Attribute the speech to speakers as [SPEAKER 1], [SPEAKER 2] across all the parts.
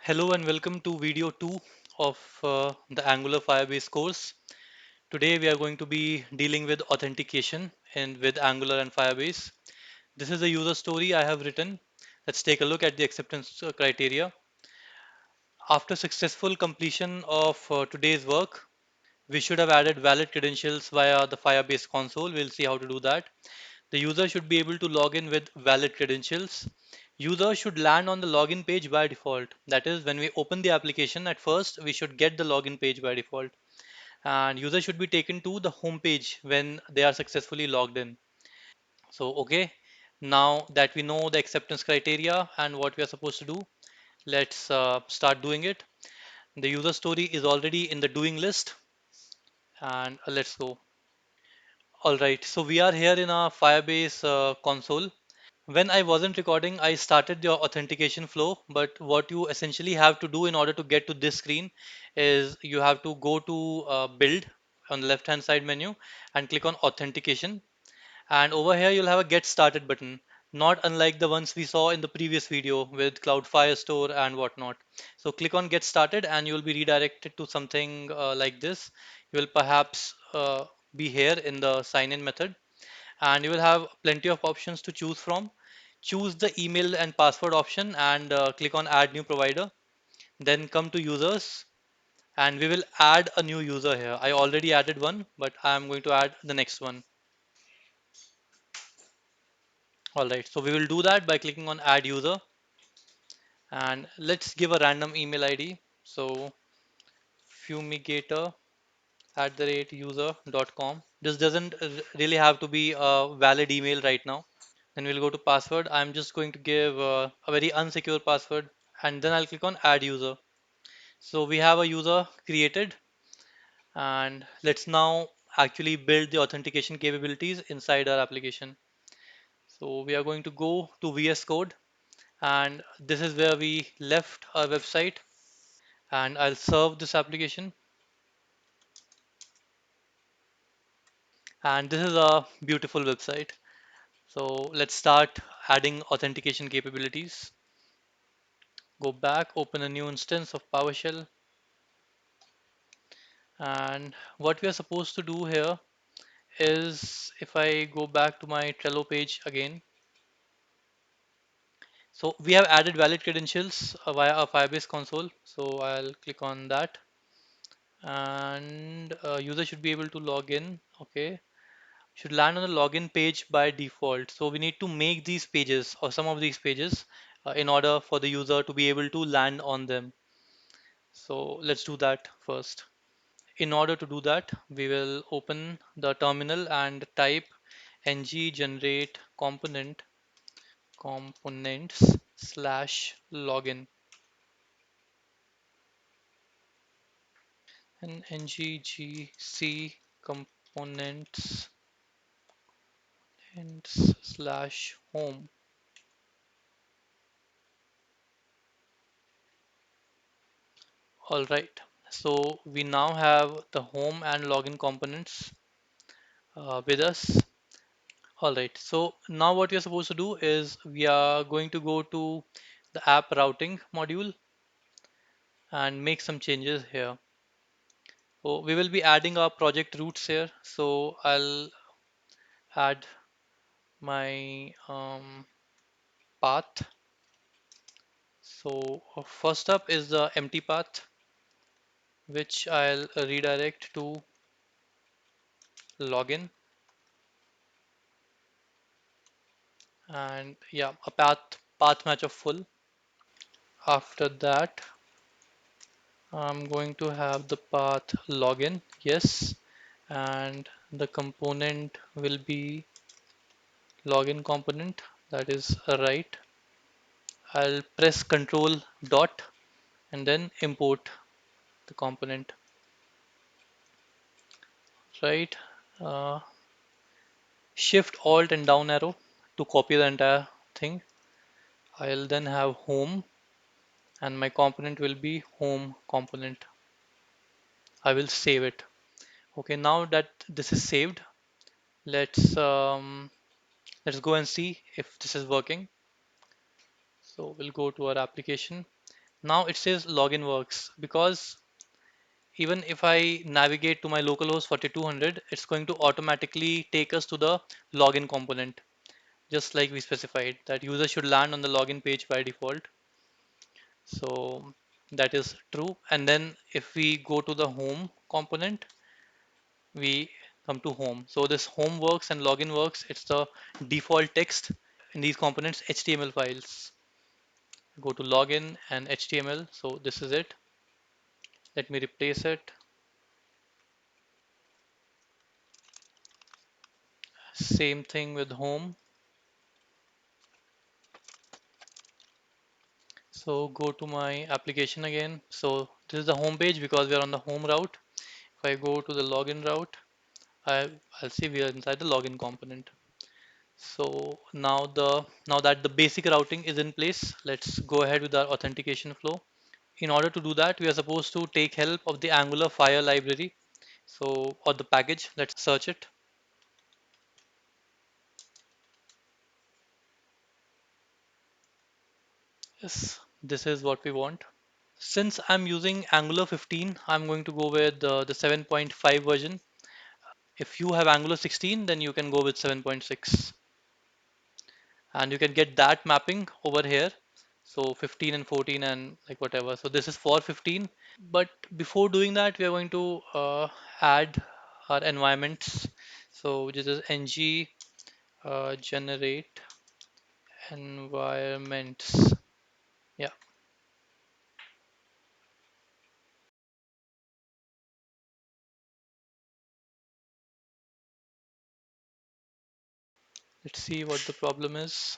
[SPEAKER 1] Hello and welcome to video 2 of the Angular Firebase course. Today we are going to be dealing with authentication and with Angular and Firebase. This is a user story I have written. Let's take a look at the acceptance criteria. After successful completion of today's work, we should have added valid credentials via the Firebase console. We'll see how to do that. The user should be able to log in with valid credentials. User should land on the login page by default. That is, when we open the application at first, we should get the login page by default. And user should be taken to the home page when they are successfully logged in. So, okay, now that we know the acceptance criteria and what we are supposed to do, let's start doing it. The user story is already in the doing list, and let's go. All right, so we are here in our Firebase console. When I wasn't recording, I started the authentication flow, but what you essentially have to do in order to get to this screen is you have to go to build on the left hand side menu and click on authentication. And over here, you'll have a get started button, not unlike the ones we saw in the previous video with Cloud Firestore and whatnot. So click on get started and you'll be redirected to something like this. You will perhaps be here in the sign in method and you will have plenty of options to choose from. Choose the email and password option and click on add new provider. Then come to users and we will add a new user here. I already added one, but I am going to add the next one. All right, so we will do that by clicking on add user and let's give a random email ID. So fumigator@user.com. This doesn't really have to be a valid email right now. Then we'll go to password. I'm just going to give a very unsecure password and then I'll click on add user. So we have a user created and let's now actually build the authentication capabilities inside our application. So we are going to go to VS Code and this is where we left our website and I'll serve this application and this is a beautiful website. So let's start adding authentication capabilities. Go back, open a new instance of PowerShell. And what we are supposed to do here is if I go back to my Trello page again, so we have added valid credentials via our Firebase console. So I'll click on that and user should be able to log in. Okay. Should land on the login page by default. So we need to make these pages or some of these pages in order for the user to be able to land on them. So let's do that first. In order to do that, we will open the terminal and type ng generate components slash login and nggc components and slash home. All right. So we now have the home and login components with us. All right. So now what we are supposed to do is we are going to go to the app routing module and make some changes here. So we will be adding our project roots here. So I'll add my path. So first up is the empty path, which I'll redirect to login and yeah, a path match of full. After that, I'm going to have the path login, yes, and the component will be login component, that is right. I'll press control dot and then import the component, right? Uh, Shift Alt and down arrow to copy the entire thing. I'll then have home and my component will be home component. I will save it. Okay, now that this is saved, let's um, let's go and see if this is working. So we'll go to our application. Now it says login works because even if I navigate to my localhost 4200, it's going to automatically take us to the login component, just like we specified that user should land on the login page by default. So that is true. And then if we go to the home component, we come to home. So this home works and login works. It's the default text in these components, HTML files. Go to login and HTML. So this is it. Let me replace it. Same thing with home. So go to my application again. So this is the home page because we are on the home route. If I go to the login route, I'll see we are inside the login component. So now that the basic routing is in place, let's go ahead with our authentication flow. In order to do that, we are supposed to take help of the Angular Fire library. So or the package, let's search it. Yes, this is what we want. Since I'm using Angular 15, I'm going to go with the 7.5 version. If you have Angular 16, then you can go with 7.6. And you can get that mapping over here. So 15 and 14 and like whatever. So this is for 15. But before doing that, we are going to add our environments. So which is ng generate environments. Yeah, let's see what the problem is.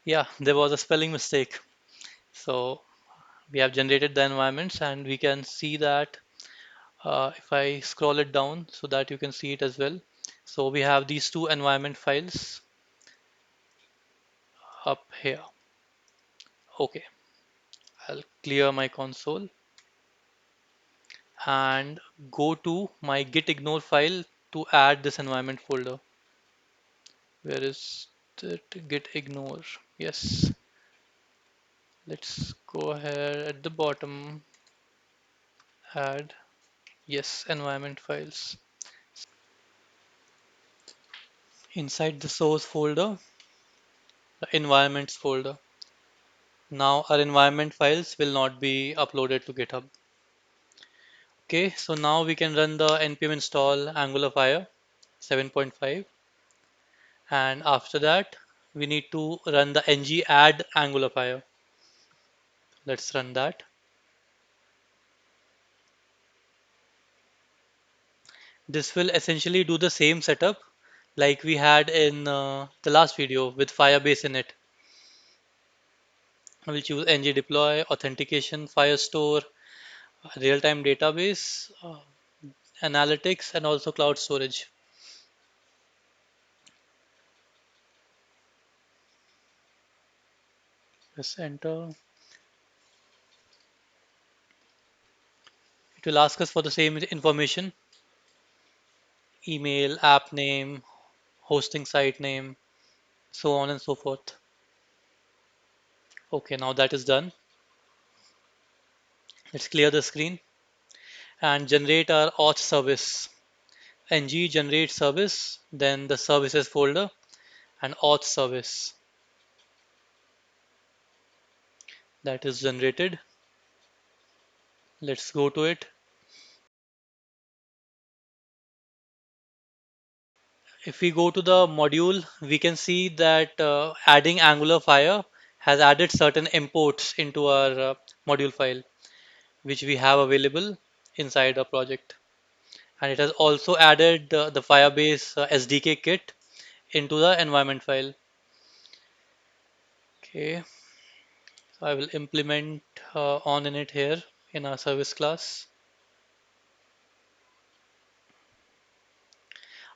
[SPEAKER 1] Yeah, there was a spelling mistake. So we have generated the environments and we can see that if I scroll it down so that you can see it as well. So we have these two environment files up here. Okay, I'll clear my console and go to my git ignore file to add this environment folder. Where is it? Git ignore. Yes, let's go ahead at the bottom, add, yes, environment files. Inside the source folder, the environments folder. Now our environment files will not be uploaded to GitHub. Okay, so now we can run the npm install Angular Fire 7.5, and after that we need to run the ng add Angular Fire. Let's run that. This will essentially do the same setup like we had in the last video with Firebase in it. We'll choose ng deploy, authentication, Firestore, real-time database, analytics, and also cloud storage. Press enter. It will ask us for the same information: email, app name, hosting site name, so on and so forth. Okay, now that is done. Let's clear the screen and generate our auth service. ng generate service, then the services folder and auth service that is generated. Let's go to it. If we go to the module, we can see that adding Angular Fire has added certain imports into our module file, which we have available inside our project. And it has also added the Firebase SDK kit into the environment file. Okay, so I will implement on init here in our service class.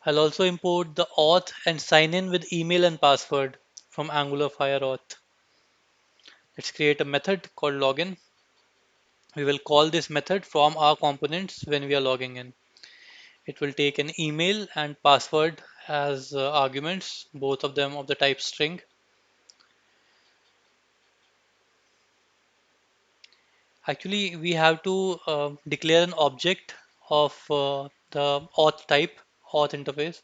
[SPEAKER 1] I'll also import the auth and sign in with email and password from Angular Fire auth. Let's create a method called login. We will call this method from our components when we are logging in. It will take an email and password as arguments, both of them of the type string. Actually, we have to declare an object of the auth type, auth interface,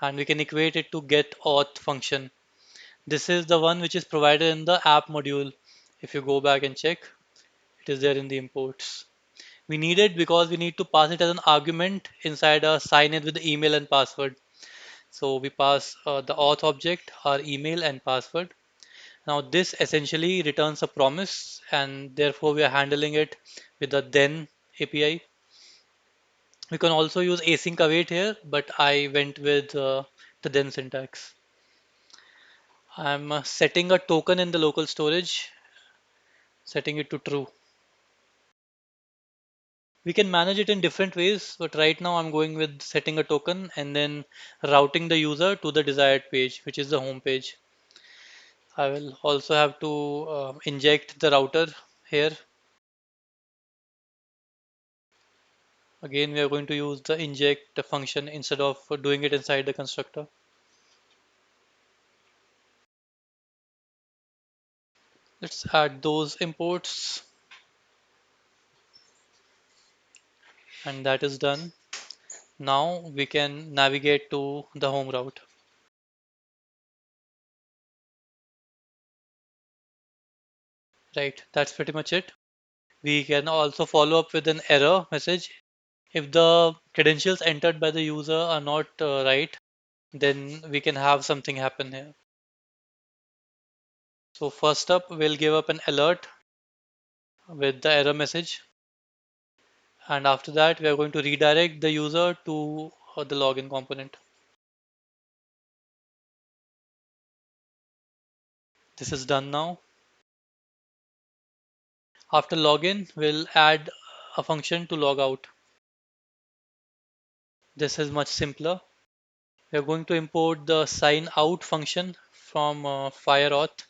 [SPEAKER 1] and we can equate it to get auth function. This is the one which is provided in the app module. If you go back and check, it is there in the imports. We need it because we need to pass it as an argument inside a sign in with the email and password. So we pass the auth object, our email and password. Now this essentially returns a promise, and therefore we are handling it with the then API. We can also use async await here, but I went with the then syntax. I'm setting a token in the local storage, setting it to true. We can manage it in different ways, but right now I'm going with setting a token and then routing the user to the desired page, which is the home page. I will also have to inject the router here. Again, we are going to use the inject function instead of doing it inside the constructor. Let's add those imports, and that is done. Now we can navigate to the home route. Right, that's pretty much it. We can also follow up with an error message. If the credentials entered by the user are not right, then we can have something happen here. So first up, we'll give up an alert with the error message. And after that, we are going to redirect the user to the login component. This is done now. After login, we'll add a function to log out. This is much simpler. We are going to import the sign out function from FireAuth.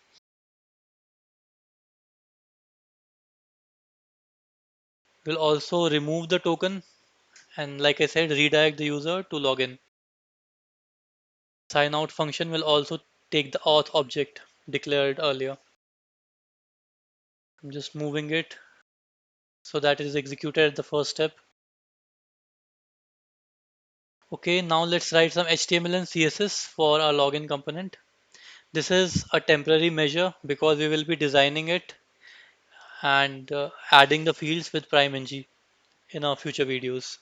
[SPEAKER 1] We'll also remove the token and, like I said, redirect the user to login. Sign out function will also take the auth object declared earlier. I'm just moving it so that it is executed at the first step. Okay, now let's write some HTML and CSS for our login component. This is a temporary measure because we will be designing it and adding the fields with PrimeNG in our future videos.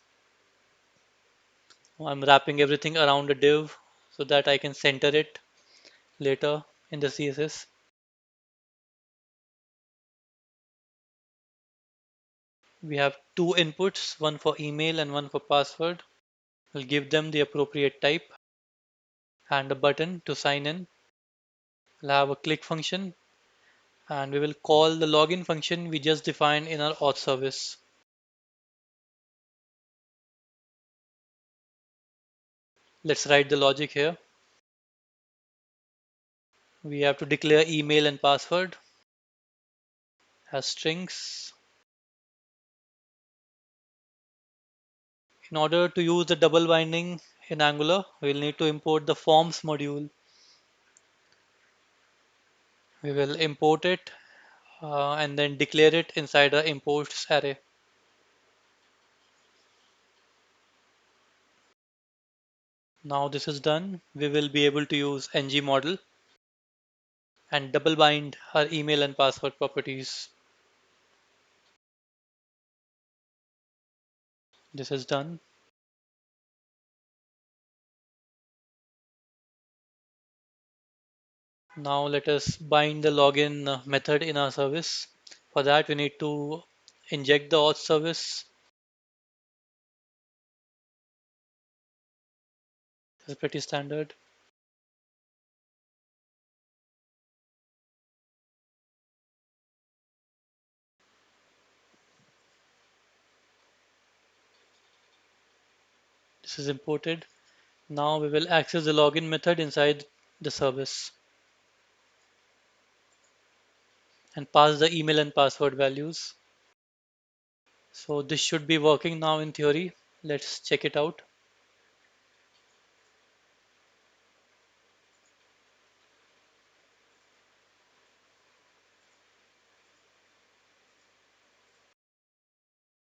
[SPEAKER 1] I'm wrapping everything around a div so that I can center it later in the CSS. We have two inputs, one for email and one for password. We'll give them the appropriate type and a button to sign in. We'll have a click function and we will call the login function we just defined in our auth service. Let's write the logic here. We have to declare email and password as strings. In order to use the double binding in Angular, we'll need to import the forms module. We will import it and then declare it inside our imports array. Now this is done, we will be able to use ng model and double bind our email and password properties. This is done. Now let us bind the login method in our service. For that we need to inject the auth service. This is pretty standard. This is imported. Now we will access the login method inside the service and pass the email and password values. So this should be working now in theory. Let's check it out.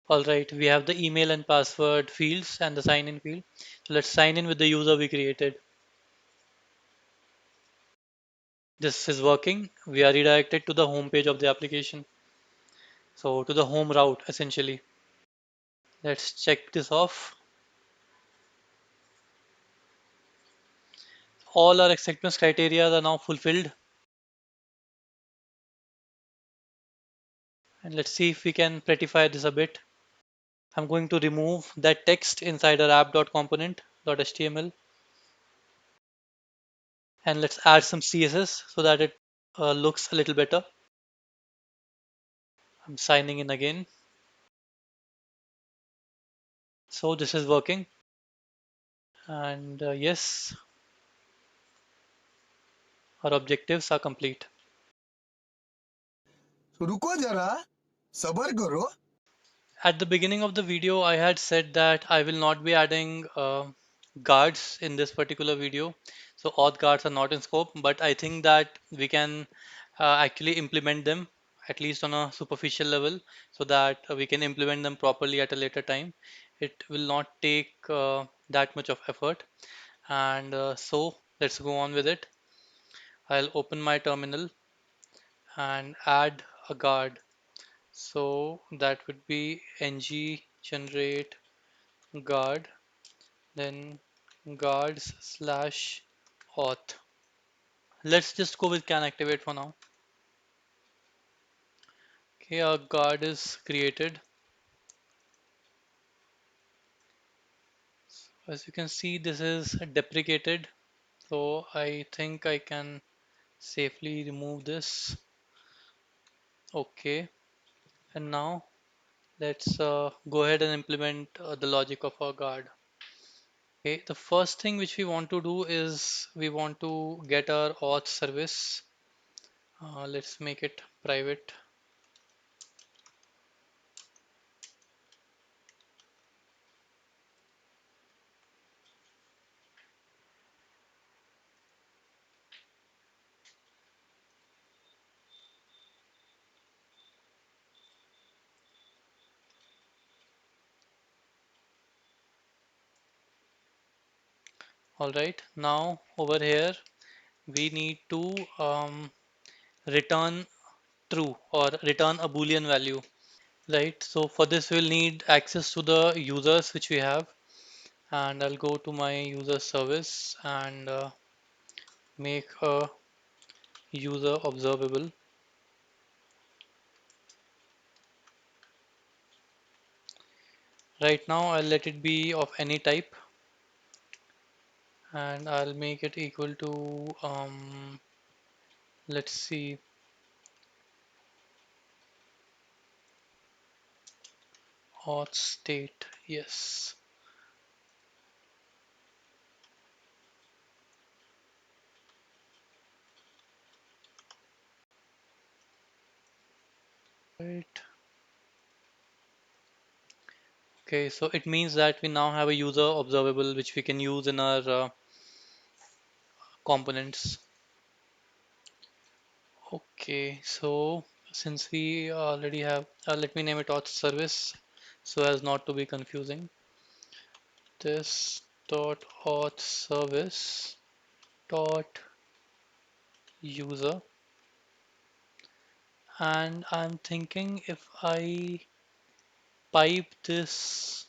[SPEAKER 1] All right, we have the email and password fields and the sign in field. So let's sign in with the user we created. This is working. We are redirected to the home page of the application. So to the home route essentially. Let's check this off. All our acceptance criteria are now fulfilled. And let's see if we can prettify this a bit. I'm going to remove that text inside our app.component.html and let's add some CSS so that it looks a little better. I'm signing in again. So this is working. And yes, our objectives are complete.
[SPEAKER 2] रुको जरा सबर करो
[SPEAKER 1] At the beginning of the video, I had said that I will not be adding guards in this particular video. So auth guards are not in scope, but I think that we can actually implement them at least on a superficial level so that we can implement them properly at a later time. It will not take that much of effort. And so let's go on with it. I'll open my terminal and add a guard. So that would be ng generate guard, then guards slash auth. Let's just go with can activate for now. Okay, our guard is created. As you can see, this is deprecated. So I think I can safely remove this. Okay, and now let's go ahead and implement the logic of our guard. Okay, the first thing which we want to do is we want to get our auth service. Let's make it private. All right, now over here we need to return true or return a boolean value, right? So for this we'll need access to the users which we have, and I'll go to my user service and make a user observable. Right now I'll let it be of any type and I'll make it equal to let's see, auth state. Yes, right. Okay, so it means that we now have a user observable which we can use in our components. Okay, so since we already have, let me name it auth service so as not to be confusing. This dot auth service dot user, and I'm thinking if I pipe this,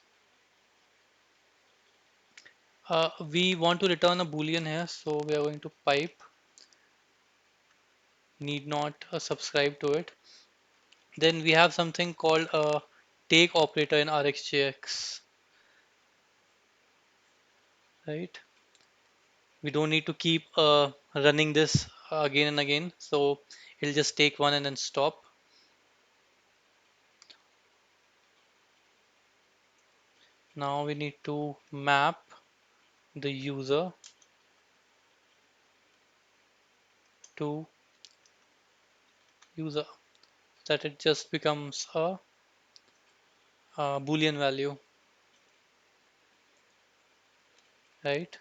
[SPEAKER 1] we want to return a boolean here, so we are going to pipe need not subscribe to it. Then we have something called a take operator in RxJX, right? We don't need to keep running this again and again, so it'll just take one and then stop. Now we need to map the user to user, that it just becomes a boolean value, right?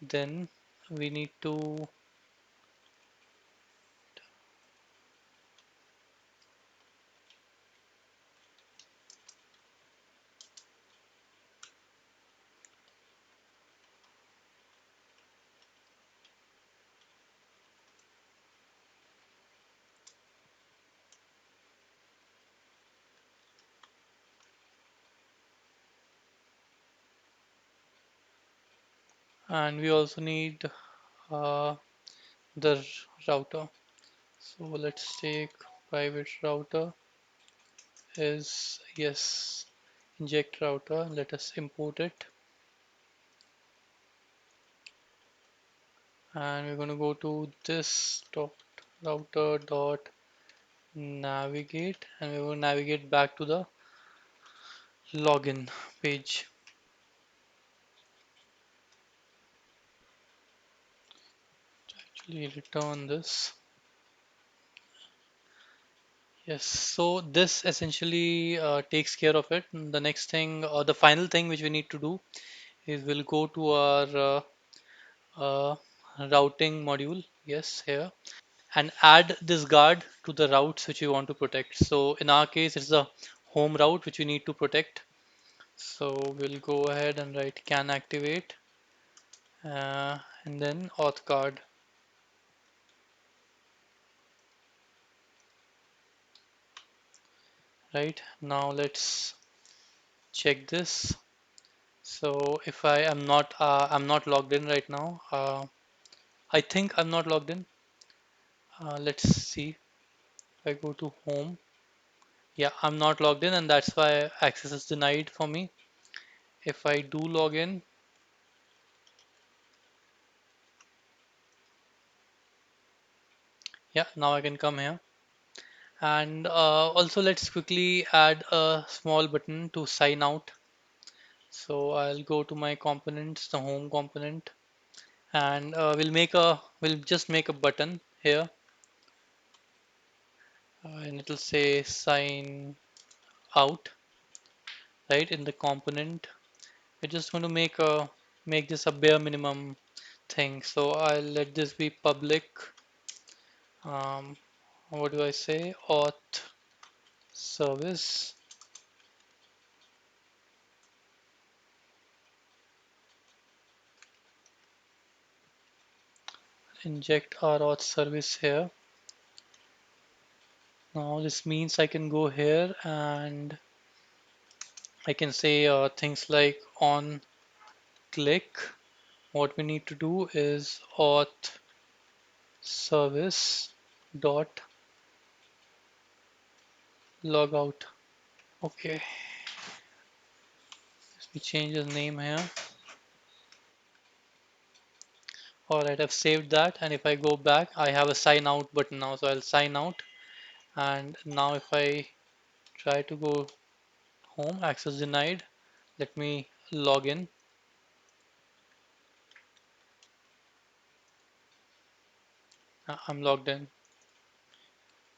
[SPEAKER 1] Then we need to and we also need uh, the router. So let's take private router is yes, inject router. Let us import it, and we're going to go to this dot router dot navigate, and we will navigate back to the login page. Actually, return this. Yes, so this essentially takes care of it. The next thing, or the final thing which we need to do is we'll go to our uh, routing module. Yes, here, and add this guard to the routes which we want to protect. So in our case, it's the home route which we need to protect. So we'll go ahead and write can activate and then auth guard. Right now, let's check this. So if I'm not logged in right now. I think I'm not logged in. Let's see. If I go to home, yeah, I'm not logged in, and that's why access is denied for me. If I do log in, yeah, now I can come here. And also, let's quickly add a small button to sign out. So I'll go to my components, the home component, and we'll just make a button here, and it'll say sign out right in the component. We're just going to make this a bare minimum thing. So I'll let this be public. Um, what do I say? Auth service. Inject our auth service here. Now this means I can go here and I can say things like on click. What we need to do is auth service dot logout. Okay, let me change the name here. Alright, I've saved that, and if I go back, I have a sign out button now. So I'll sign out, and now if I try to go home, access denied. Let me log in. I'm logged in.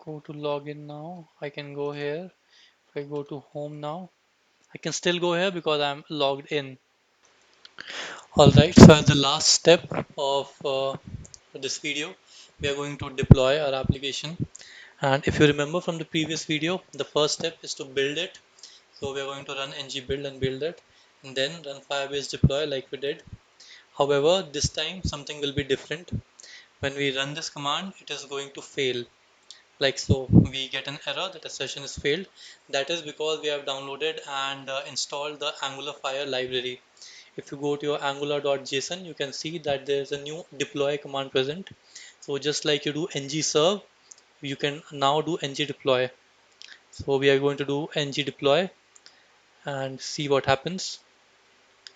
[SPEAKER 1] Go to login now. I can go here. If I go to home now, I can still go here because I'm logged in. Alright, so as the last step of this video, we are going to deploy our application. And if you remember from the previous video, the first step is to build it. So we are going to run ng build and build it, and then run Firebase deploy like we did. However, this time something will be different. When we run this command, it is going to fail. Like so, we get an error that a session is failed. That is because we have downloaded and installed the Angular Fire library. If you go to your angular.json, you can see that there is a new deploy command present. So just like you do ng serve, you can now do ng deploy. So we are going to do ng deploy and see what happens.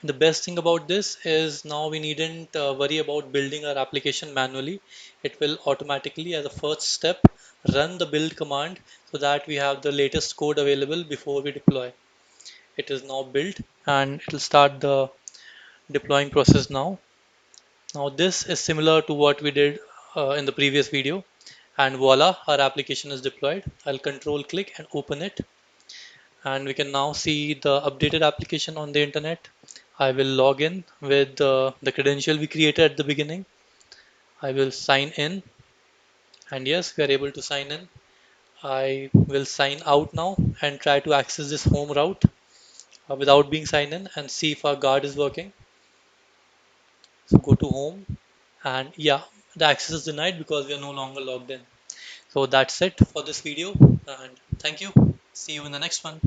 [SPEAKER 1] The best thing about this is now we needn't worry about building our application manually. It will automatically, as a first step, run the build command so that we have the latest code available before we deploy. It is now built and it will start the deploying process now. Now this is similar to what we did in the previous video, and voila, our application is deployed. I'll control click and open it, and we can now see the updated application on the internet. I will log in with the credential we created at the beginning. I will sign in, and yes, we are able to sign in. I will sign out now and try to access this home route without being signed in and see if our guard is working. So go to home, and yeah, the access is denied because we are no longer logged in. So that's it for this video, and thank you. See you in the next one.